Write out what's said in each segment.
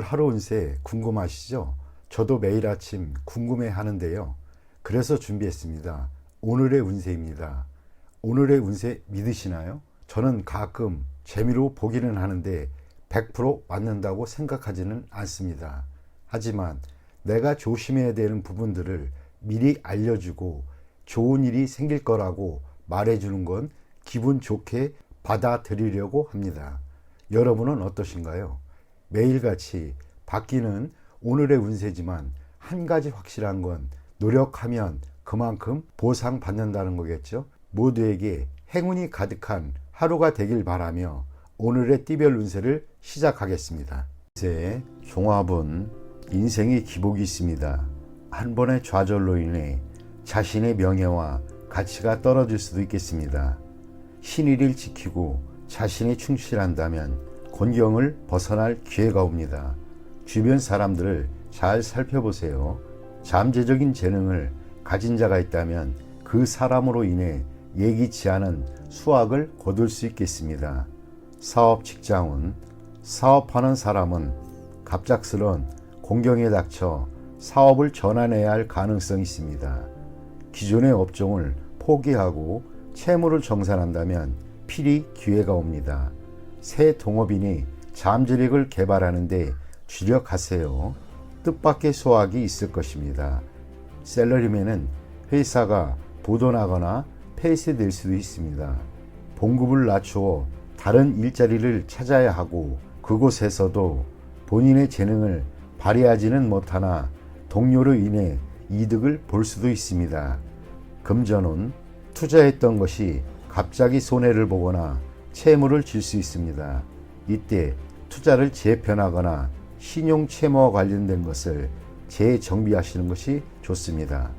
하루 운세 궁금하시죠? 저도 매일 아침 궁금해 하는데요. 그래서 준비했습니다. 오늘의 운세입니다. 오늘의 운세 믿으시나요? 저는 가끔 재미로 보기는 하는데 100% 맞는다고 생각하지는 않습니다. 하지만 내가 조심해야 되는 부분들을 미리 알려주고 좋은 일이 생길 거라고 말해주는 건 기분 좋게 받아들이려고 합니다. 여러분은 어떠신가요? 매일같이 바뀌는 오늘의 운세지만 한 가지 확실한 건 노력하면 그만큼 보상받는다는 거겠죠. 모두에게 행운이 가득한 하루가 되길 바라며 오늘의 띠별 운세를 시작하겠습니다. 운세 종합은 인생의 기복이 있습니다. 한 번의 좌절로 인해 자신의 명예와 가치가 떨어질 수도 있겠습니다. 신의를 지키고 자신이 충실한다면 곤경을 벗어날 기회가 옵니다. 주변 사람들을 잘 살펴보세요. 잠재적인 재능을 가진 자가 있다면 그 사람으로 인해 예기치 않은 수확을 거둘 수 있겠습니다. 사업 직장운 사업하는 사람은 갑작스런 공경에 닥쳐 사업을 전환해야 할 가능성이 있습니다. 기존의 업종을 포기하고 채무를 정산한다면 필히 기회가 옵니다. 새 동업인이 잠재력을 개발하는데 주력하세요. 뜻밖의 소확이 있을 것입니다. 셀러리맨은 회사가 부도나거나 폐쇄될 수도 있습니다. 봉급을 낮추어 다른 일자리를 찾아야 하고 그곳에서도 본인의 재능을 발휘하지는 못하나 동료로 인해 이득을 볼 수도 있습니다. 금전운 투자했던 것이 갑자기 손해를 보거나 채무를 질 수 있습니다. 이때 투자를 재편하거나 신용 채무와 관련된 것을 재정비하시는 것이 좋습니다.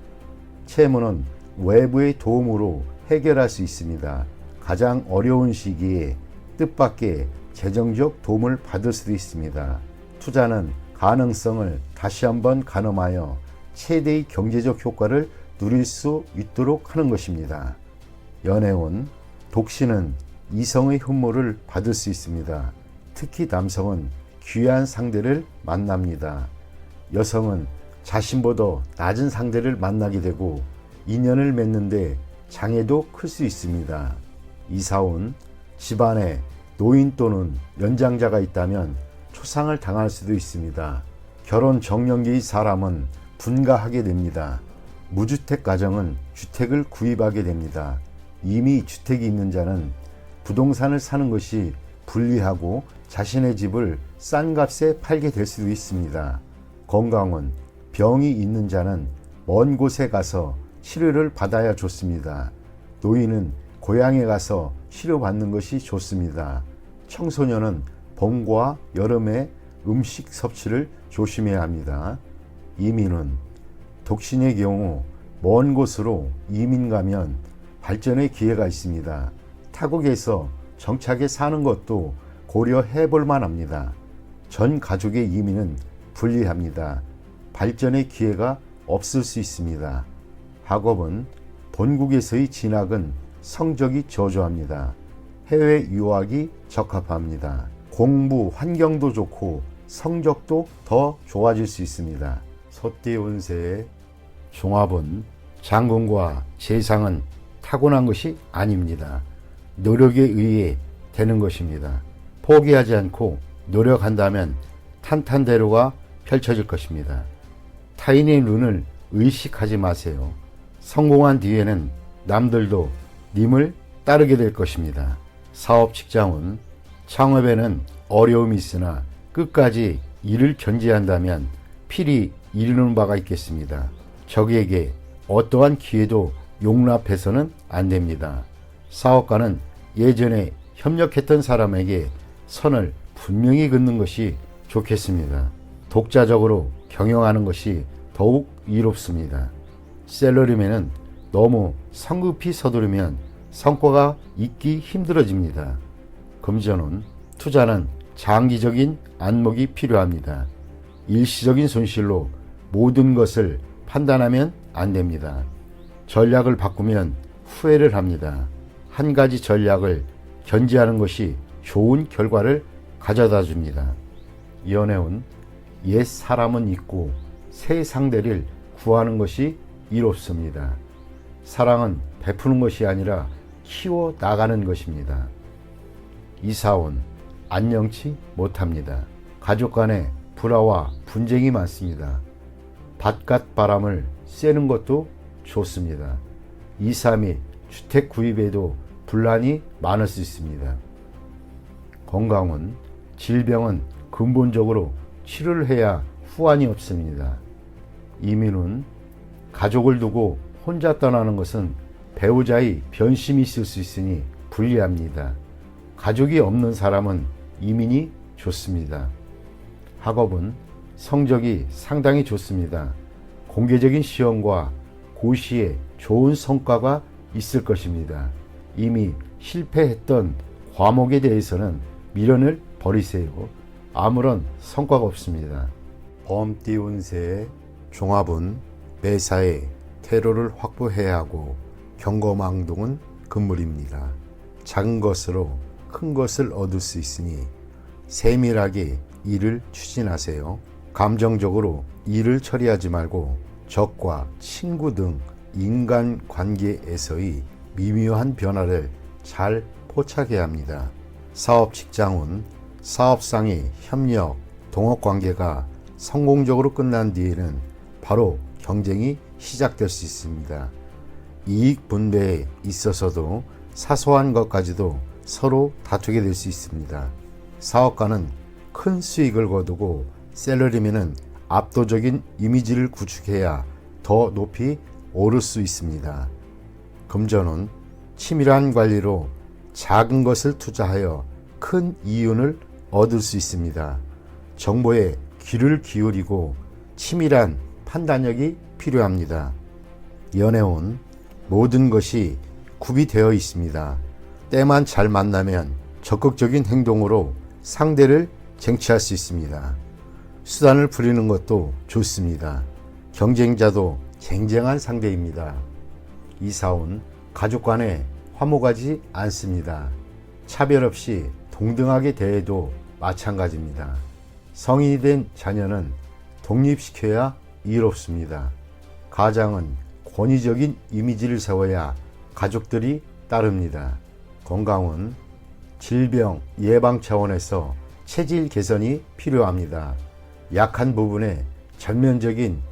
채무는 외부의 도움으로 해결할 수 있습니다. 가장 어려운 시기에 뜻밖의 재정적 도움을 받을 수도 있습니다. 투자는 가능성을 다시 한번 가늠하여 최대의 경제적 효과를 누릴 수 있도록 하는 것입니다. 연애운 독신은 이성의 흠모를 받을 수 있습니다. 특히 남성은 귀한 상대를 만납니다. 여성은 자신보다 낮은 상대를 만나게 되고 인연을 맺는데 장애도 클 수 있습니다. 이사운 집안에 노인 또는 연장자가 있다면 초상을 당할 수도 있습니다. 결혼 정년기의 사람은 분가하게 됩니다. 무주택 가정은 주택을 구입하게 됩니다. 이미 주택이 있는 자는 부동산을 사는 것이 불리하고 자신의 집을 싼 값에 팔게 될 수도 있습니다. 건강은 병이 있는 자는 먼 곳에 가서 치료를 받아야 좋습니다. 노인은 고향에 가서 치료받는 것이 좋습니다. 청소년은 봄과 여름에 음식 섭취를 조심해야 합니다. 이민은 독신의 경우 먼 곳으로 이민 가면 발전의 기회가 있습니다. 타국에서 정착해 사는 것도 고려해 볼 만합니다. 전 가족의 이민은 불리합니다. 발전의 기회가 없을 수 있습니다. 학업은 본국에서의 진학은 성적이 저조합니다. 해외 유학이 적합합니다. 공부 환경도 좋고 성적도 더 좋아질 수 있습니다. 소띠 운세의 종합은 장군과 재상은 타고난 것이 아닙니다. 노력에 의해 되는 것입니다. 포기하지 않고 노력한다면 탄탄대로가 펼쳐질 것입니다. 타인의 눈을 의식하지 마세요. 성공한 뒤에는 남들도 님을 따르게 될 것입니다. 사업 직장은 창업에는 어려움이 있으나 끝까지 일을 견제한다면 필히 이루는 바가 있겠습니다. 적에게 어떠한 기회도 용납해서는 안 됩니다. 사업가는 예전에 협력했던 사람에게 선을 분명히 긋는 것이 좋겠습니다. 독자적으로 경영하는 것이 더욱 이롭습니다. 셀러리맨은 너무 성급히 서두르면 성과가 있기 힘들어집니다. 금전운 투자는 장기적인 안목이 필요합니다. 일시적인 손실로 모든 것을 판단하면 안 됩니다. 전략을 바꾸면 후회를 합니다. 한 가지 전략을 견지하는 것이 좋은 결과를 가져다 줍니다. 연애운 옛 사람은 잊고 새 상대를 구하는 것이 이롭습니다. 사랑은 베푸는 것이 아니라 키워 나가는 것입니다. 이사온 안녕치 못합니다. 가족 간에 불화와 분쟁이 많습니다. 바깥 바람을 쐬는 것도 좋습니다. 이사 및 주택 구입에도 분란이 많을 수 있습니다. 건강은 질병은 근본적으로 치료를 해야 후환이 없습니다. 이민은 가족을 두고 혼자 떠나는 것은 배우자의 변심이 있을 수 있으니 불리합니다. 가족이 없는 사람은 이민이 좋습니다. 학업은 성적이 상당히 좋습니다. 공개적인 시험과 고시에 좋은 성과가 있을 것입니다. 이미 실패했던 과목에 대해서는 미련을 버리세요. 아무런 성과가 없습니다. 범띠 운세의 종합은 매사에 퇴로를 확보해야 하고 경거망동은 금물입니다. 작은 것으로 큰 것을 얻을 수 있으니 세밀하게 일을 추진하세요. 감정적으로 일을 처리하지 말고 적과 친구 등 인간관계에서의 미묘한 변화를 잘 포착해야 합니다. 사업 직장은 사업상의 협력, 동업관계가 성공적으로 끝난 뒤에는 바로 경쟁이 시작될 수 있습니다. 이익 분배에 있어서도 사소한 것까지도 서로 다투게 될 수 있습니다. 사업가는 큰 수익을 거두고 셀러리맨은 압도적인 이미지를 구축해야 더 높이 오를 수 있습니다. 금전은 치밀한 관리로 작은 것을 투자하여 큰 이윤을 얻을 수 있습니다. 정보에 귀를 기울이고 치밀한 판단력이 필요합니다. 연애운 모든 것이 구비되어 있습니다. 때만 잘 만나면 적극적인 행동으로 상대를 쟁취할 수 있습니다. 수단을 부리는 것도 좋습니다. 경쟁자도 쟁쟁한 상대입니다. 이사온 가족 간에 화목하지 않습니다. 차별 없이 동등하게 대해도 마찬가지입니다. 성인이 된 자녀는 독립시켜야 이롭습니다. 가장은 권위적인 이미지를 세워야 가족들이 따릅니다. 건강은 질병 예방 차원에서 체질 개선이 필요합니다. 약한 부분에 전면적인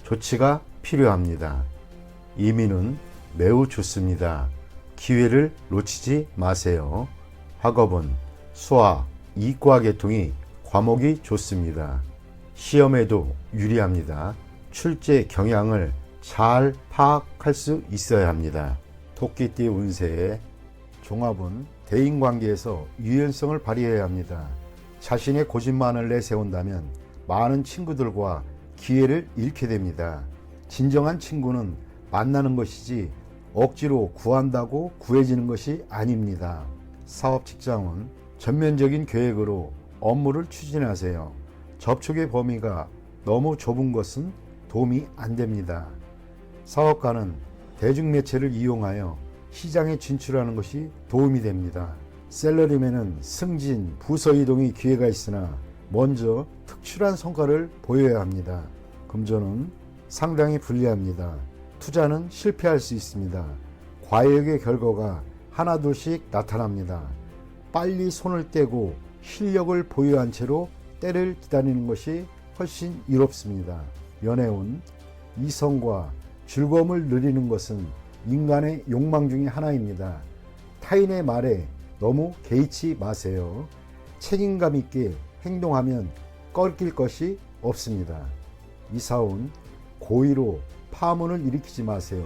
조치가 필요합니다. 이민은 매우 좋습니다. 기회를 놓치지 마세요. 학업은 수학, 이과 계통이 과목이 좋습니다. 시험에도 유리합니다. 출제 경향을 잘 파악할 수 있어야 합니다. 토끼띠 운세의 종합은 대인관계에서 유연성을 발휘해야 합니다. 자신의 고집만을 내세운다면 많은 친구들과 기회를 잃게 됩니다. 진정한 친구는 만나는 것이지 억지로 구한다고 구해지는 것이 아닙니다. 사업 직장은 전면적인 계획으로 업무를 추진하세요. 접촉의 범위가 너무 좁은 것은 도움이 안 됩니다. 사업가는 대중매체를 이용하여 시장에 진출하는 것이 도움이 됩니다. 셀러리맨은 승진, 부서 이동의 기회가 있으나 먼저 특출한 성과를 보여야 합니다. 금전은 상당히 불리합니다. 투자는 실패할 수 있습니다. 과욕의 결과가 하나둘씩 나타납니다. 빨리 손을 떼고 실력을 보유한 채로 때를 기다리는 것이 훨씬 이롭습니다. 연애운 이성과 즐거움을 누리는 것은 인간의 욕망 중에 하나입니다. 타인의 말에 너무 개의치 마세요. 책임감 있게 행동하면 꺾일 것이 없습니다. 이사운 고의로 파문을 일으키지 마세요.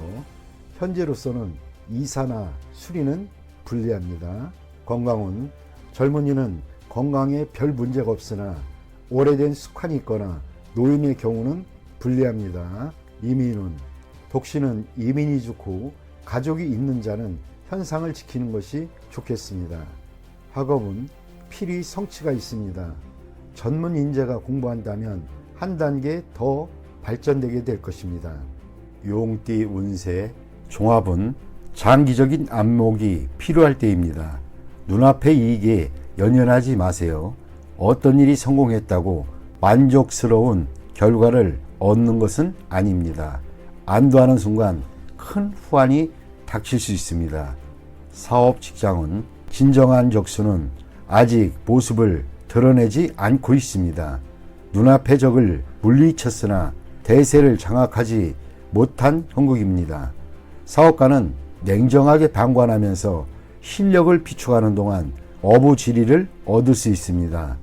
현재로서는 이사나 수리는 불리합니다. 건강은 젊은이는 건강에 별 문제가 없으나 오래된 습관이 있거나 노인의 경우는 불리합니다. 이민은 독신은 이민이 좋고 가족이 있는 자는 현상을 지키는 것이 좋겠습니다. 학업은 필히 성취가 있습니다. 전문 인재가 공부한다면 한 단계 더 발전되게 될 것입니다. 용띠 운세 종합은 장기적인 안목이 필요할 때입니다. 눈앞의 이익에 연연하지 마세요. 어떤 일이 성공했다고 만족스러운 결과를 얻는 것은 아닙니다. 안도하는 순간 큰 후환이 닥칠 수 있습니다. 사업 직장은 진정한 적수는 아직 모습을 드러내지 않고 있습니다. 눈앞의 적을 물리쳤으나 대세를 장악하지 못한 형국입니다. 사업가는 냉정하게 방관하면서 실력을 비축하는 동안 어부지리를 얻을 수 있습니다.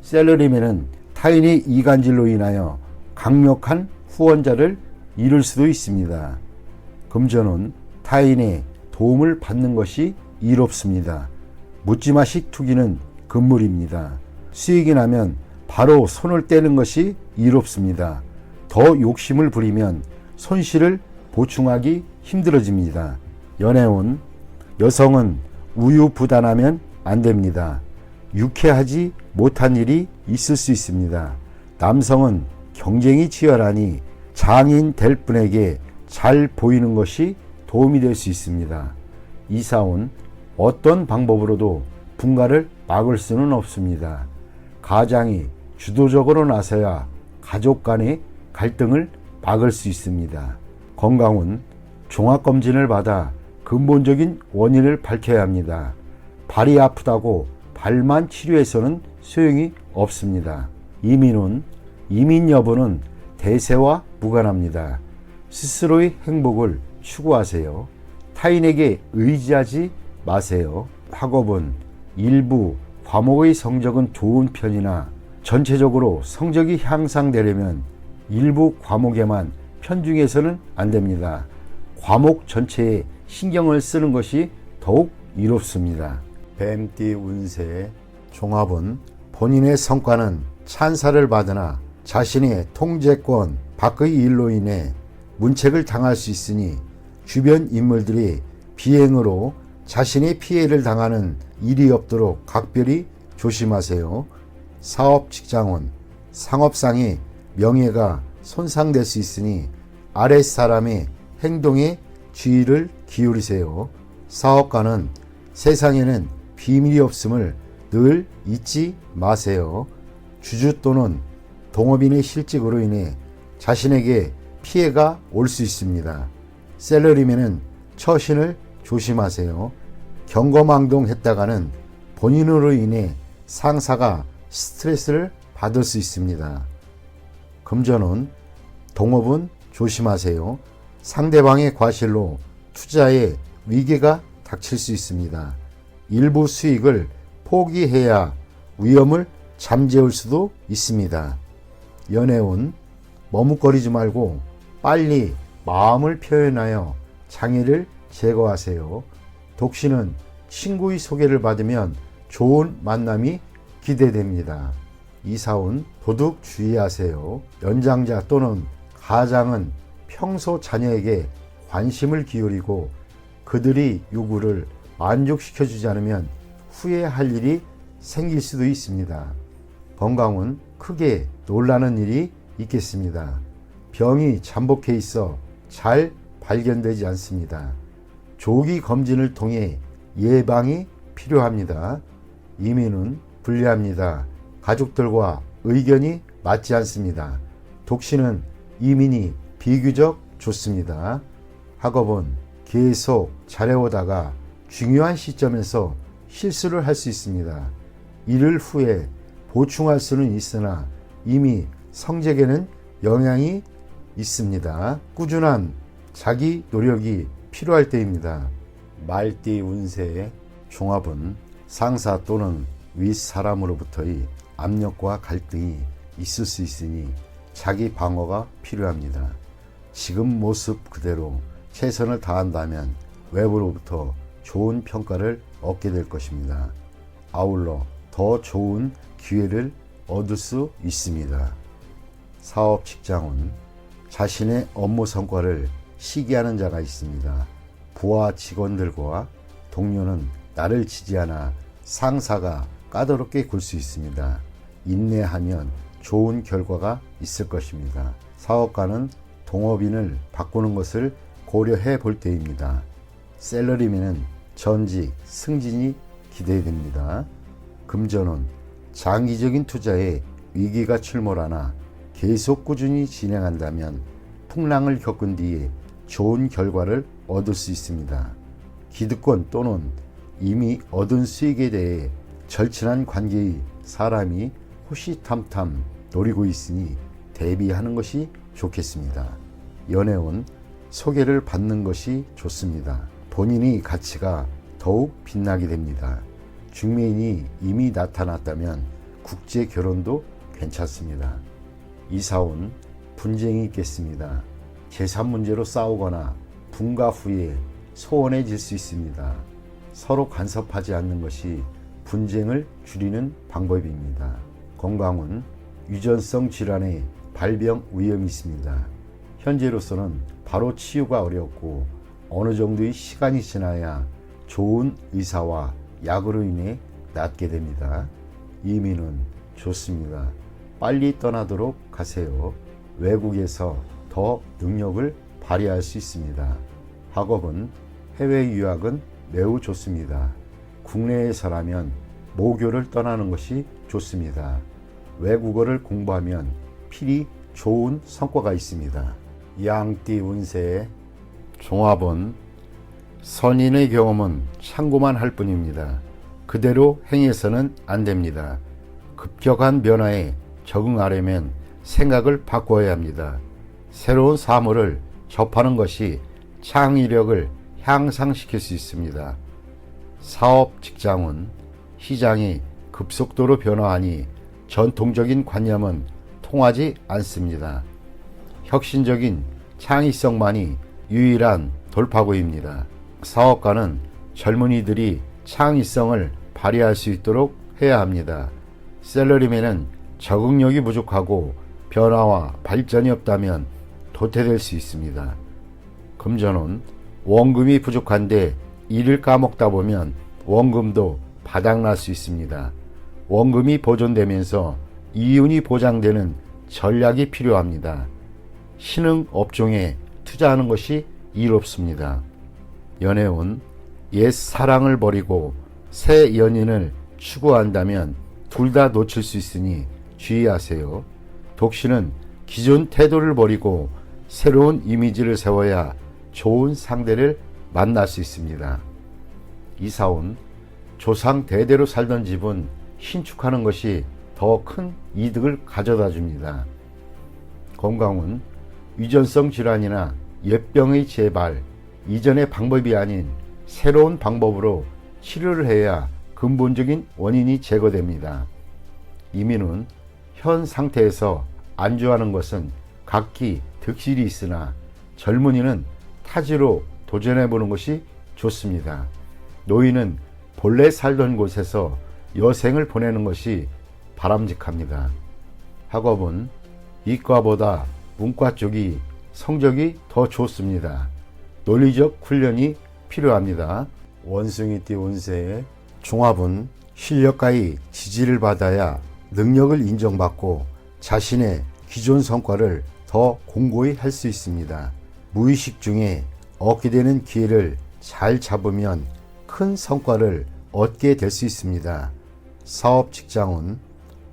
셀러리맨은 타인의 이간질로 인하여 강력한 후원자를 잃을 수도 있습니다. 금전은 타인의 도움을 받는 것이 이롭습니다. 묻지마식 투기는 금물입니다. 수익이 나면 바로 손을 떼는 것이 이롭습니다. 더 욕심을 부리면 손실을 보충하기 힘들어집니다. 연애운, 여성은 우유부단하면 안 됩니다. 유쾌하지 못한 일이 있을 수 있습니다. 남성은 경쟁이 치열하니 장인 될 분에게 잘 보이는 것이 도움이 될 수 있습니다. 이사온, 어떤 방법으로도 분가를 막을 수는 없습니다. 가장이 주도적으로 나서야 가족 간의 갈등을 막을 수 있습니다. 건강은 종합검진을 받아 근본적인 원인을 밝혀야 합니다. 발이 아프다고 발만 치료해서는 소용이 없습니다. 이민 여부는 대세와 무관합니다. 스스로의 행복을 추구하세요. 타인에게 의지하지 마세요. 학업은 일부 과목의 성적은 좋은 편이나 전체적으로 성적이 향상되려면 일부 과목에만 편중해서는 안 됩니다. 과목 전체에 신경을 쓰는 것이 더욱 이롭습니다. 뱀띠 운세 종합은 본인의 성과는 찬사를 받으나 자신의 통제권 밖의 일로 인해 문책을 당할 수 있으니 주변 인물들이 비행으로 자신의 피해를 당하는 일이 없도록 각별히 조심하세요. 사업 직장원, 상업상의 명예가 손상될 수 있으니 아랫사람의 행동에 주의를 기울이세요. 사업가는 세상에는 비밀이 없음을 늘 잊지 마세요. 주주 또는 동업인의 실직으로 인해 자신에게 피해가 올 수 있습니다. 셀러리맨은 처신을 조심하세요. 경거망동했다가는 본인으로 인해 상사가 스트레스를 받을 수 있습니다. 금전은 동업은 조심하세요. 상대방의 과실로 투자에 위기가 닥칠 수 있습니다. 일부 수익을 포기해야 위험을 잠재울 수도 있습니다. 연애운, 머뭇거리지 말고 빨리 마음을 표현하여 장애를 제거하세요. 독신은 친구의 소개를 받으면 좋은 만남이 기대됩니다. 이사운, 도둑 주의하세요. 연장자 또는 가장은 평소 자녀에게 관심을 기울이고 그들의 요구를 만족시켜주지 않으면 후회할 일이 생길 수도 있습니다. 건강은 크게 놀라는 일이 있겠습니다. 병이 잠복해 있어 잘 발견되지 않습니다. 조기 검진을 통해 예방이 필요합니다. 이민은 불리합니다. 가족들과 의견이 맞지 않습니다. 독신은 이민이 비교적 좋습니다. 학업은 계속 잘해오다가 중요한 시점에서 실수를 할 수 있습니다. 이를 후에 보충할 수는 있으나 이미 성적에는 영향이 있습니다. 꾸준한 자기 노력이 필요할 때입니다. 말띠 운세의 종합은 상사 또는 윗사람으로부터의 압력과 갈등이 있을 수 있으니 자기 방어가 필요합니다. 지금 모습 그대로 최선을 다한다면 외부로부터 좋은 평가를 얻게 될 것입니다. 아울러 더 좋은 기회를 얻을 수 있습니다. 사업 직장은 자신의 업무 성과를 시기하는 자가 있습니다. 부하 직원들과 동료는 나를 지지하나 상사가 까다롭게 굴 수 있습니다. 인내하면 좋은 결과가 있을 것입니다. 사업가는 동업인을 바꾸는 것을 고려해 볼 때입니다. 셀러리맨은 전직, 승진이 기대됩니다. 금전은 장기적인 투자에 위기가 출몰하나 계속 꾸준히 진행한다면 풍랑을 겪은 뒤에 좋은 결과를 얻을 수 있습니다. 기득권 또는 이미 얻은 수익에 대해 절친한 관계의 사람이 호시탐탐 노리고 있으니 대비하는 것이 좋겠습니다. 연애운 소개를 받는 것이 좋습니다. 본인의 가치가 더욱 빛나게 됩니다. 중매인이 이미 나타났다면 국제 결혼도 괜찮습니다. 이사운 분쟁이 있겠습니다. 재산 문제로 싸우거나 분가 후에 소원해질 수 있습니다. 서로 간섭하지 않는 것이 분쟁을 줄이는 방법입니다. 건강은 유전성 질환의 발병 위험이 있습니다. 현재로서는 바로 치유가 어렵고 어느 정도의 시간이 지나야 좋은 의사와 약으로 인해 낫게 됩니다. 이민은 좋습니다. 빨리 떠나도록 하세요. 외국에서 더 능력을 발휘할 수 있습니다. 학업은 해외 유학은 매우 좋습니다. 국내에서라면 모교를 떠나는 것이 좋습니다. 외국어를 공부하면 필히 좋은 성과가 있습니다. 양띠 운세 종합은 선인의 경험은 참고만 할 뿐입니다. 그대로 행해서는 안 됩니다. 급격한 변화에 적응하려면 생각을 바꿔야 합니다. 새로운 사물을 접하는 것이 창의력을 향상시킬 수 있습니다. 사업 직장은 시장이 급속도로 변화하니 전통적인 관념은 통하지 않습니다. 혁신적인 창의성만이 유일한 돌파구입니다. 사업가는 젊은이들이 창의성을 발휘할 수 있도록 해야 합니다. 셀러리맨은 적응력이 부족하고 변화와 발전이 없다면 도태될 수 있습니다. 금전은 원금이 부족한데 일을 까먹다 보면 원금도 바닥날 수 있습니다. 원금이 보존되면서 이윤이 보장되는 전략이 필요합니다. 신흥 업종에 투자하는 것이 이롭습니다. 연애운 옛 사랑을 버리고 새 연인을 추구한다면 둘 다 놓칠 수 있으니 주의하세요. 독신은 기존 태도를 버리고 새로운 이미지를 세워야 좋은 상대를 만날 수 있습니다. 이사운 조상 대대로 살던 집은 신축하는 것이 더 큰 이득을 가져다 줍니다. 건강은 유전성 질환이나 옛병의 재발, 이전의 방법이 아닌 새로운 방법으로 치료를 해야 근본적인 원인이 제거됩니다. 이민은 현 상태에서 안주하는 것은 각기 득실이 있으나 젊은이는 타지로 도전해보는 것이 좋습니다. 노인은 본래 살던 곳에서 여생을 보내는 것이 바람직합니다. 학업은 이과보다 문과 쪽이 성적이 더 좋습니다. 논리적 훈련이 필요합니다. 원숭이띠 운세의 종합은 실력가의 지지를 받아야 능력을 인정받고 자신의 기존 성과를 더 공고히 할 수 있습니다. 무의식 중에 얻게 되는 기회를 잘 잡으면 큰 성과를 얻게 될 수 있습니다. 사업 직장은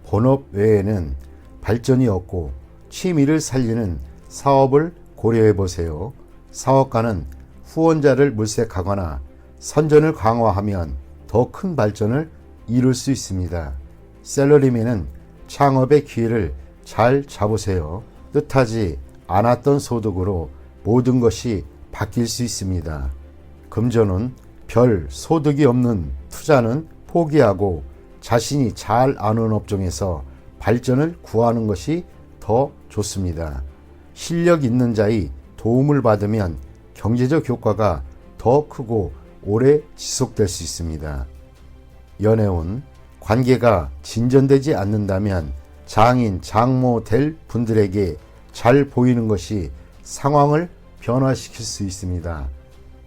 본업 외에는 발전이 없고 취미를 살리는 사업을 고려해 보세요. 사업가는 후원자를 물색하거나 선전을 강화하면 더 큰 발전을 이룰 수 있습니다. 셀러리맨은 창업의 기회를 잘 잡으세요. 뜻하지 않았던 소득으로 모든 것이 바뀔 수 있습니다. 금전은 별 소득이 없는 투자는 포기하고 자신이 잘 아는 업종에서 발전을 구하는 것이 더 좋습니다. 실력 있는 자의 도움을 받으면 경제적 효과가 더 크고 오래 지속될 수 있습니다. 연애운 관계가 진전되지 않는다면 장인, 장모 될 분들에게 잘 보이는 것이 상황을 변화시킬 수 있습니다.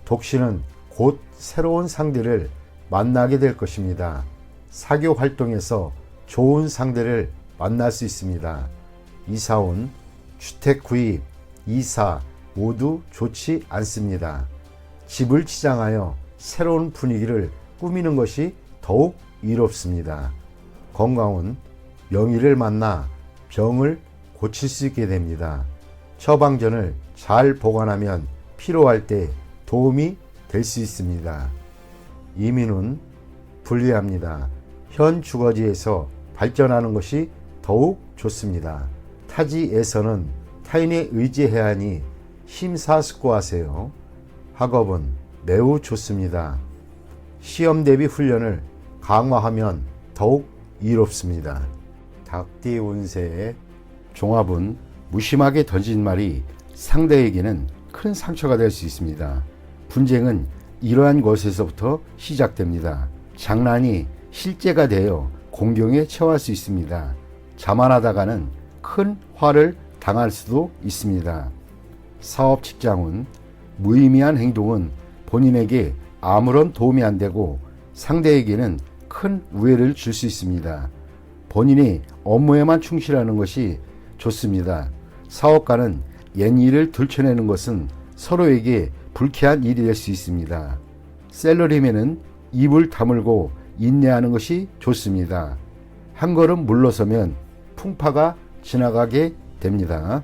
독신은 곧 새로운 상대를 만나게 될 것입니다. 사교 활동에서 좋은 상대를 만날 수 있습니다. 이사운, 주택 구입, 이사 모두 좋지 않습니다. 집을 치장하여 새로운 분위기를 꾸미는 것이 더욱 이롭습니다. 건강은 명의를 만나 병을 고칠 수 있게 됩니다. 처방전을 잘 보관하면 필요할 때 도움이 될 수 있습니다. 이민은 불리합니다. 현 주거지에서 발전하는 것이 더욱 좋습니다. 타지에서는 타인에 의지해야 하니 심사숙고하세요. 학업은 매우 좋습니다. 시험 대비 훈련을 강화하면 더욱 이롭습니다. 닭띠 운세의 종합은 무심하게 던진 말이 상대에게는 큰 상처가 될 수 있습니다. 분쟁은 이러한 것에서부터 시작됩니다. 장난이 실제가 되어 공경에 처할 수 있습니다. 자만하다가는 큰 화를 당할 수도 있습니다. 사업 직장은 무의미한 행동은 본인에게 아무런 도움이 안 되고 상대에게는 큰 우애를 줄 수 있습니다. 본인이 업무에만 충실하는 것이 좋습니다. 사업가는 옛 일을 들춰내는 것은 서로에게 불쾌한 일이 될 수 있습니다. 셀러리맨은 입을 다물고 인내하는 것이 좋습니다. 한 걸음 물러서면 풍파가 지나가게 됩니다.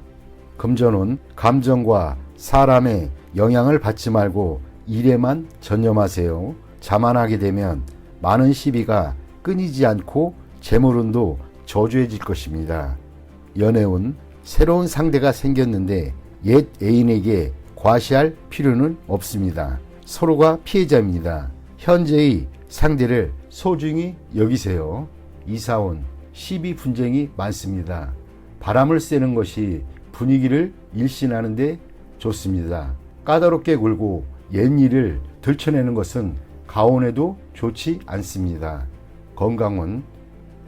금전은 감정과 사람의 영향을 받지 말고 일에만 전념하세요. 자만하게 되면 많은 시비가 끊이지 않고 재물운도 저조해질 것입니다. 연애운 새로운 상대가 생겼는데 옛 애인에게 과시할 필요는 없습니다. 서로가 피해자입니다. 현재의 상대를 소중히 여기세요. 이사운 시비 분쟁이 많습니다. 바람을 쐬는 것이 분위기를 일신하는 데 좋습니다. 까다롭게 굴고 옛 일을 들춰내는 것은 가온에도 좋지 않습니다. 건강은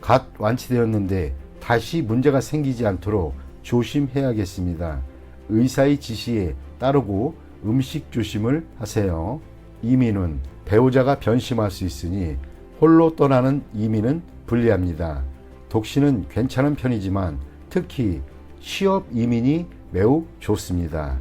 갓 완치되었는데 다시 문제가 생기지 않도록 조심해야겠습니다. 의사의 지시에 따르고 음식 조심을 하세요. 이민은 배우자가 변심할 수 있으니 홀로 떠나는 이민은 불리합니다. 독신은 괜찮은 편이지만 특히 취업 이민이 매우 좋습니다.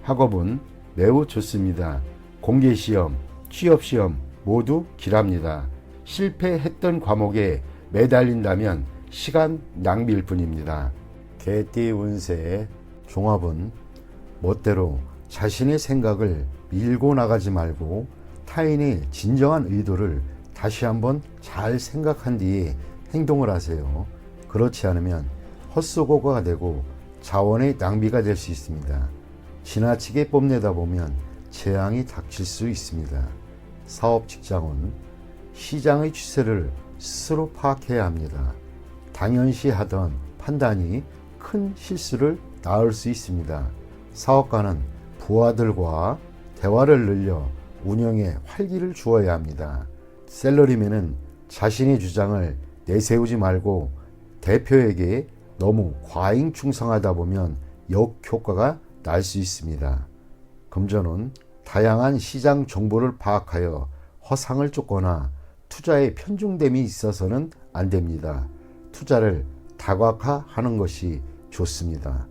학업은 매우 좋습니다. 공개시험, 취업시험 모두 길합니다. 실패했던 과목에 매달린다면 시간 낭비일 뿐입니다. 개띠 운세의 종합은 멋대로 자신의 생각을 밀고 나가지 말고 타인의 진정한 의도를 다시 한번 잘 생각한 뒤에 행동을 하세요. 그렇지 않으면 헛수고가 되고 자원의 낭비가 될 수 있습니다. 지나치게 뽐내다 보면 재앙이 닥칠 수 있습니다. 사업 직장은 시장의 추세를 스스로 파악해야 합니다. 당연시하던 판단이 큰 실수를 낳을 수 있습니다. 사업가는 부하들과 대화를 늘려 운영에 활기를 주어야 합니다. 셀러리맨은 자신의 주장을 내세우지 말고 대표에게 너무 과잉 충성하다 보면 역효과가 날 수 있습니다. 금전은 다양한 시장 정보를 파악하여 허상을 쫓거나 투자에 편중됨이 있어서는 안 됩니다. 투자를 다각화하는 것이 좋습니다.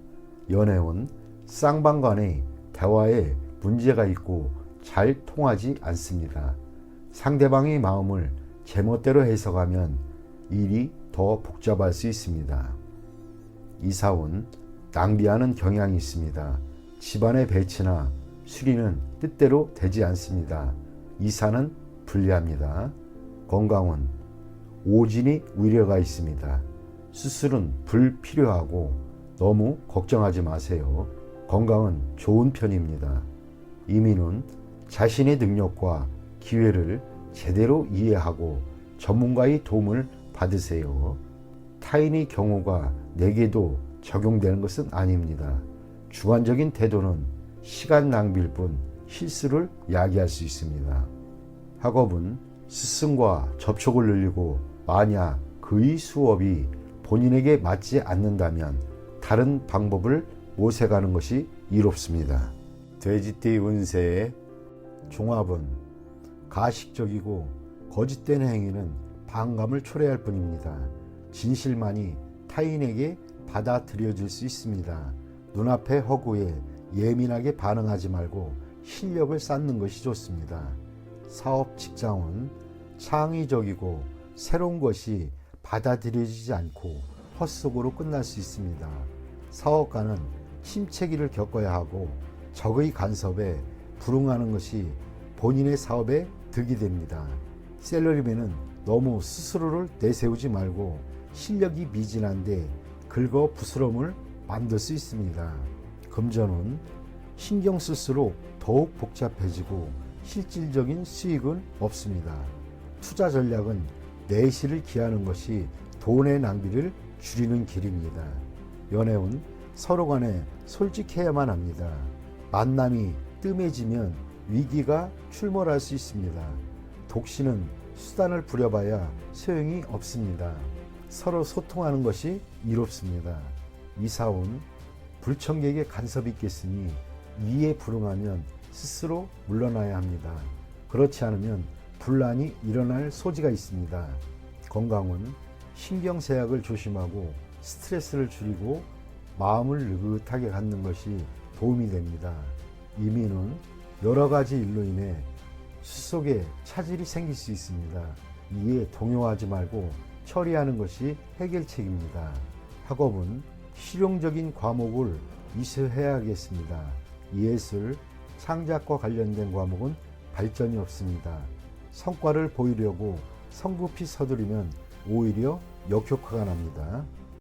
연애운 쌍방 간의 대화에 문제가 있고 잘 통하지 않습니다. 상대방의 마음을 제멋대로 해석하면 일이 더 복잡할 수 있습니다. 이사운 낭비하는 경향이 있습니다. 집안의 배치나 수리는 뜻대로 되지 않습니다. 이사는 불리합니다. 건강은 오진이 우려가 있습니다. 수술은 불필요하고 너무 걱정하지 마세요. 건강은 좋은 편입니다. 이민은 자신의 능력과 기회를 제대로 이해하고 전문가의 도움을 받으세요. 타인의 경우가 내게도 적용되는 것은 아닙니다. 주관적인 태도는 시간 낭비일 뿐 실수를 야기할 수 있습니다. 학업은 스승과 접촉을 늘리고 만약 그의 수업이 본인에게 맞지 않는다면 다른 방법을 모색하는 것이 이롭습니다. 돼지띠 운세의 종합은 가식적이고 거짓된 행위는 반감을 초래할 뿐입니다. 진실만이 타인에게 받아들여질 수 있습니다. 눈앞의 허구에 예민하게 반응하지 말고 실력을 쌓는 것이 좋습니다. 사업 직장은 창의적이고 새로운 것이 받아들여지지 않고 헛속으로 끝날 수 있습니다. 사업가는 침체기를 겪어야 하고 적의 간섭에 불응하는 것이 본인의 사업에 득이 됩니다. 셀러리맨은 너무 스스로를 내세우지 말고 실력이 미진한데 긁어 부스럼을 만들 수 있습니다. 금전은 신경 쓸수록 더욱 복잡해지고 실질적인 수익은 없습니다. 투자 전략은 내실을 기하는 것이 돈의 낭비를 줄이는 길입니다. 연애운 서로 간에 솔직해야만 합니다. 만남이 뜸해지면 위기가 출몰할 수 있습니다. 독신은 수단을 부려봐야 소용이 없습니다. 서로 소통하는 것이 이롭습니다. 이사운 불청객의 간섭이 있겠으니 이에 불응하면 스스로 물러나야 합니다. 그렇지 않으면 분란이 일어날 소지가 있습니다. 건강은 신경쇠약을 조심하고 스트레스를 줄이고 마음을 느긋하게 갖는 것이 도움이 됩니다. 이민은 여러 가지 일로 인해 수속에 차질이 생길 수 있습니다. 이에 동요하지 말고 처리하는 것이 해결책입니다. 학업은 실용적인 과목을 이수해야겠습니다. 예술, 창작과 관련된 과목은 발전이 없습니다. 성과를 보이려고 성급히 서두르면 오히려 역효과가 납니다.